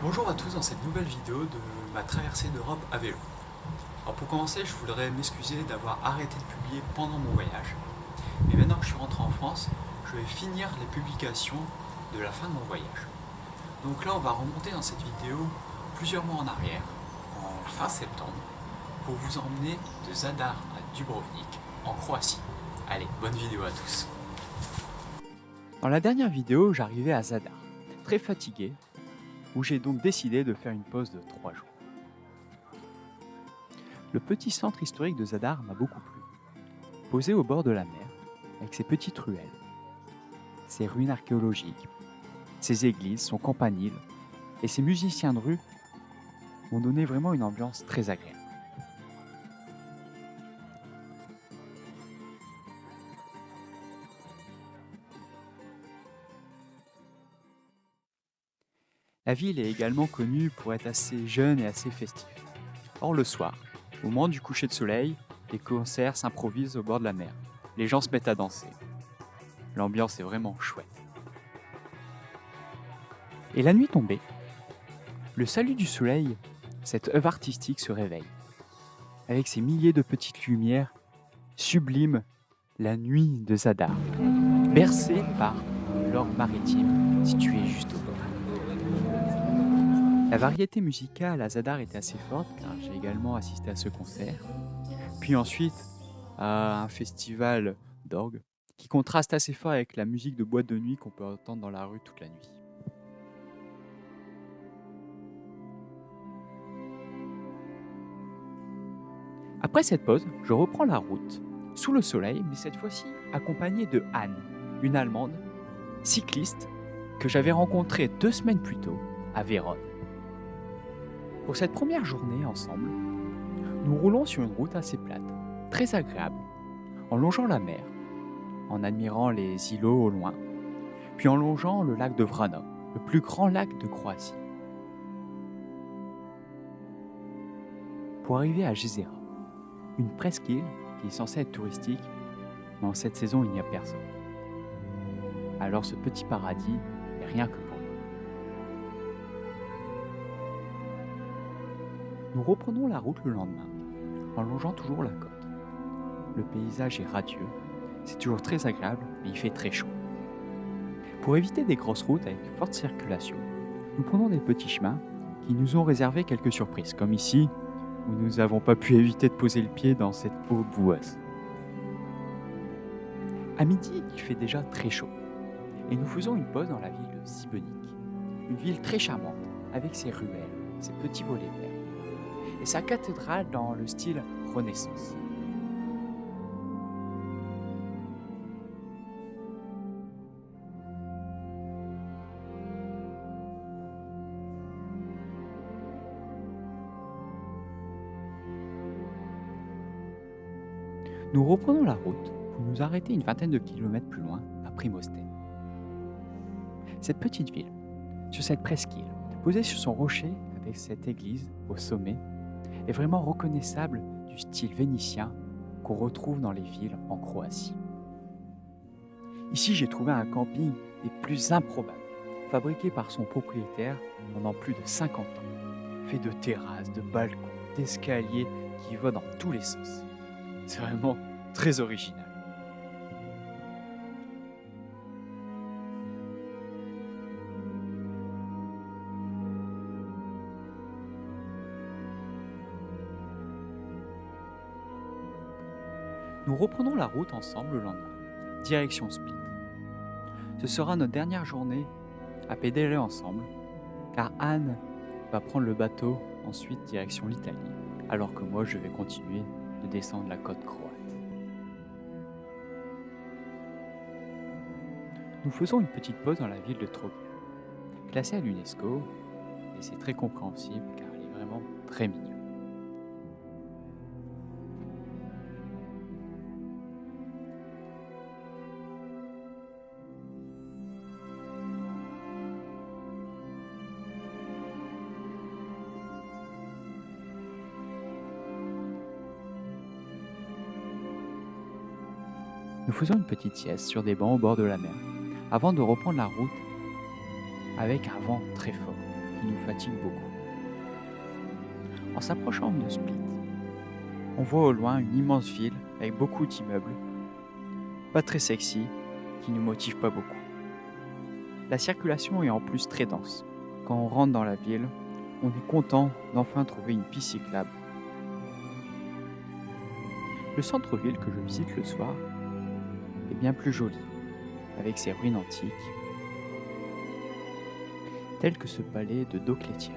Bonjour à tous dans cette nouvelle vidéo de ma traversée d'Europe à vélo. Alors pour commencer, je voudrais m'excuser d'avoir arrêté de publier pendant mon voyage. Mais maintenant que je suis rentré en France, je vais finir les publications de la fin de mon voyage. Donc là, on va remonter dans cette vidéo plusieurs mois en arrière, en fin septembre, pour vous emmener de Zadar à Dubrovnik, en Croatie. Allez, bonne vidéo à tous. Dans la dernière vidéo, j'arrivais à Zadar, très fatigué, où j'ai donc décidé de faire une pause de 3 jours. Le petit centre historique de Zadar m'a beaucoup plu. Posé au bord de la mer, avec ses petites ruelles, ses ruines archéologiques, ses églises, son campanile et ses musiciens de rue m'ont donné vraiment une ambiance très agréable. La ville est également connue pour être assez jeune et assez festive. Or le soir, au moment du coucher de soleil, des concerts s'improvisent au bord de la mer. Les gens se mettent à danser. L'ambiance est vraiment chouette. Et la nuit tombée, le salut du soleil, cette œuvre artistique se réveille. Avec ses milliers de petites lumières, sublime la nuit de Zadar, bercée par l'orgue maritime situé juste au bord. La variété musicale à Zadar était assez forte car j'ai également assisté à ce concert, puis ensuite à un festival d'orgue qui contraste assez fort avec la musique de boîte de nuit qu'on peut entendre dans la rue toute la nuit. Après cette pause, je reprends la route, sous le soleil, mais cette fois-ci accompagnée de Anne, une Allemande, cycliste, que j'avais rencontrée 2 semaines plus tôt à Vérone. Pour cette première journée ensemble, nous roulons sur une route assez plate, très agréable, en longeant la mer, en admirant les îlots au loin, puis en longeant le lac de Vrana, le plus grand lac de Croatie. Pour arriver à Jezera, une presqu'île qui est censée être touristique, mais en cette saison il n'y a personne. Alors ce petit paradis est rien que pour nous. Nous reprenons la route le lendemain, en longeant toujours la côte. Le paysage est radieux, c'est toujours très agréable, mais il fait très chaud. Pour éviter des grosses routes avec forte circulation, nous prenons des petits chemins qui nous ont réservé quelques surprises, comme ici, où nous n'avons pas pu éviter de poser le pied dans cette eau boueuse. À midi, il fait déjà très chaud, et nous faisons une pause dans la ville de Šibenik, une ville très charmante, avec ses ruelles, ses petits volets verts, et sa cathédrale dans le style Renaissance. Nous reprenons la route pour nous arrêter une vingtaine de kilomètres plus loin, à Primosten. Cette petite ville, sur cette presqu'île, posée sur son rocher avec cette église au sommet, est vraiment reconnaissable du style vénitien qu'on retrouve dans les villes en Croatie. Ici, j'ai trouvé un camping des plus improbables, fabriqué par son propriétaire pendant plus de 50 ans, fait de terrasses, de balcons, d'escaliers qui vont dans tous les sens. C'est vraiment très original. Nous reprenons la route ensemble le lendemain, direction Split. Ce sera notre dernière journée à pédaler ensemble, car Anne va prendre le bateau ensuite direction l'Italie, alors que moi je vais continuer de descendre la côte croate. Nous faisons une petite pause dans la ville de Trogir, classée à l'UNESCO, et c'est très compréhensible car elle est vraiment très mignonne. Nous faisons une petite sieste sur des bancs au bord de la mer, avant de reprendre la route avec un vent très fort qui nous fatigue beaucoup. En s'approchant de Split, on voit au loin une immense ville avec beaucoup d'immeubles, pas très sexy, qui ne nous motive pas beaucoup. La circulation est en plus très dense. Quand on rentre dans la ville, on est content d'enfin trouver une piste cyclable. Le centre-ville que je visite le soir est bien plus joli, avec ses ruines antiques, telles que ce palais de Dioclétien.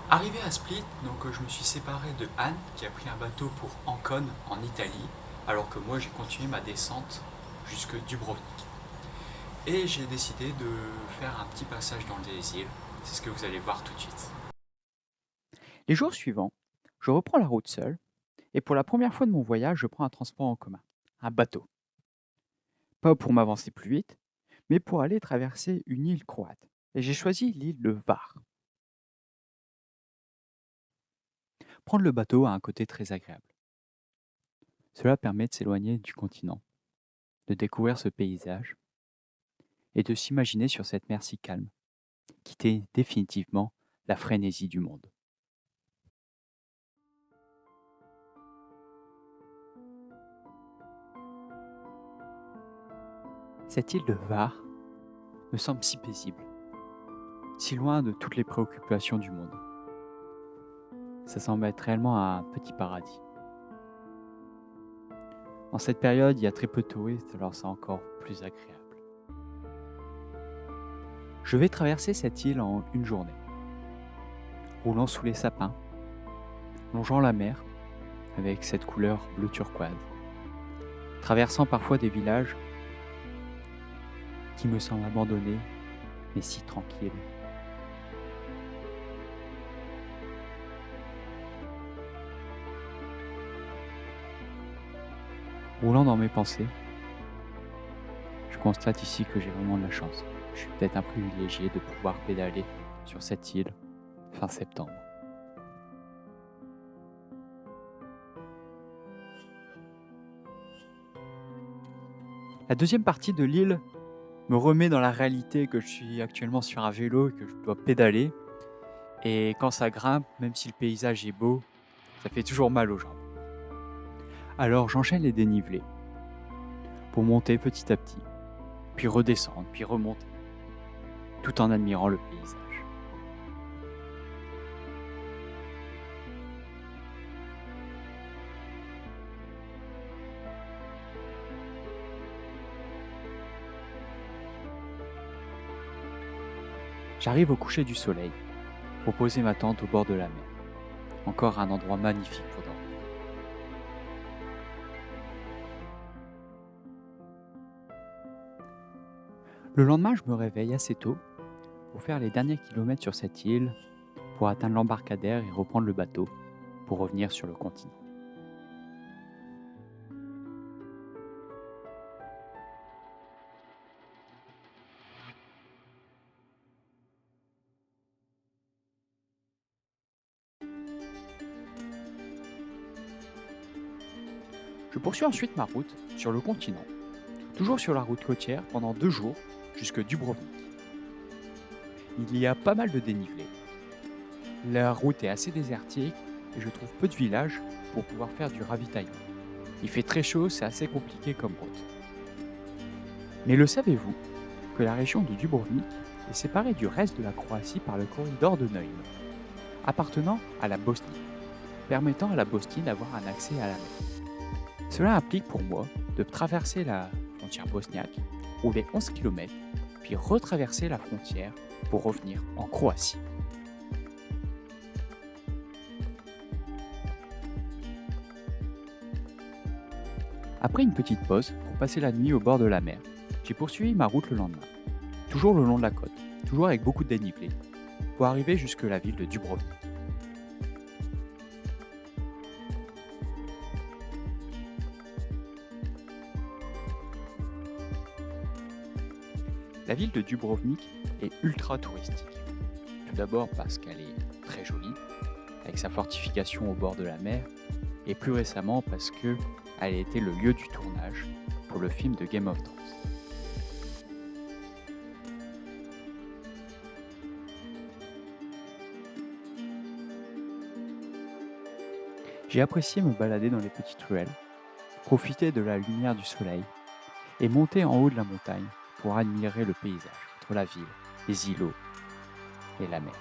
Arrivé à Split, je me suis séparé de Anne qui a pris un bateau pour Ancône en Italie, alors que moi j'ai continué ma descente jusque Dubrovnik. Et j'ai décidé de faire un petit passage dans les îles, c'est ce que vous allez voir tout de suite. Les jours suivants, je reprends la route seule, et pour la première fois de mon voyage, je prends un transport en commun, un bateau. Pas pour m'avancer plus vite, mais pour aller traverser une île croate. Et j'ai choisi l'île de Var. Prendre le bateau a un côté très agréable. Cela permet de s'éloigner du continent, de découvrir ce paysage et de s'imaginer sur cette mer si calme, quitter définitivement la frénésie du monde. Cette île de Var me semble si paisible, si loin de toutes les préoccupations du monde. Ça semble être réellement un petit paradis. En cette période, il y a très peu de touristes, alors c'est encore plus agréable. Je vais traverser cette île en une journée, roulant sous les sapins, longeant la mer avec cette couleur bleu turquoise, traversant parfois des villages qui me semblent abandonnés, mais si tranquilles. Roulant dans mes pensées, je constate ici que j'ai vraiment de la chance. Je suis peut-être un privilégié de pouvoir pédaler sur cette île fin septembre. La deuxième partie de l'île me remet dans la réalité que je suis actuellement sur un vélo et que je dois pédaler. Et quand ça grimpe, même si le paysage est beau, ça fait toujours mal aux jambes. Alors j'enchaîne les dénivelés pour monter petit à petit, puis redescendre, puis remonter, tout en admirant le paysage. J'arrive au coucher du soleil pour poser ma tente au bord de la mer. Encore un endroit magnifique pour dormir. Le lendemain, je me réveille assez tôt pour faire les derniers kilomètres sur cette île, pour atteindre l'embarcadère et reprendre le bateau pour revenir sur le continent. Je poursuis ensuite ma route sur le continent, toujours sur la route côtière pendant 2 jours jusque Dubrovnik. Il y a pas mal de dénivelé. La route est assez désertique et je trouve peu de villages pour pouvoir faire du ravitaillement. Il fait très chaud, c'est assez compliqué comme route. Mais le savez-vous que la région de Dubrovnik est séparée du reste de la Croatie par le corridor de Neum, appartenant à la Bosnie, permettant à la Bosnie d'avoir un accès à la mer. Cela implique pour moi de traverser la frontière bosniaque, rouler 11 km, puis retraverser la frontière pour revenir en Croatie. Après une petite pause pour passer la nuit au bord de la mer, J'ai poursuivi ma route le lendemain, toujours le long de la côte, toujours avec beaucoup de dénivelé, pour arriver jusque la ville de Dubrovnik. La ville de Dubrovnik est ultra touristique. Tout d'abord parce qu'elle est très jolie, avec sa fortification au bord de la mer, et plus récemment parce qu'elle a été le lieu du tournage pour le film de Game of Thrones. J'ai apprécié me balader dans les petites ruelles, profiter de la lumière du soleil et monter en haut de la montagne pour admirer le paysage entre la ville, les îlots et la mer.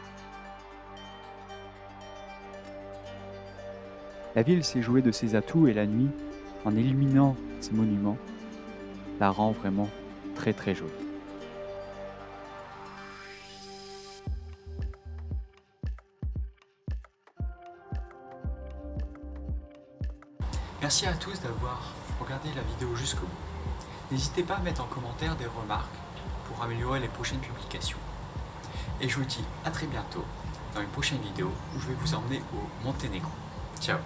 La ville s'est jouée de ses atouts et la nuit, en illuminant ses monuments, la rend vraiment très très jolie. Merci à tous d'avoir regardé la vidéo jusqu'au bout. N'hésitez pas à mettre en commentaire des remarques pour améliorer les prochaines publications. Et je vous dis à très bientôt dans une prochaine vidéo où je vais vous emmener au Monténégro. Ciao!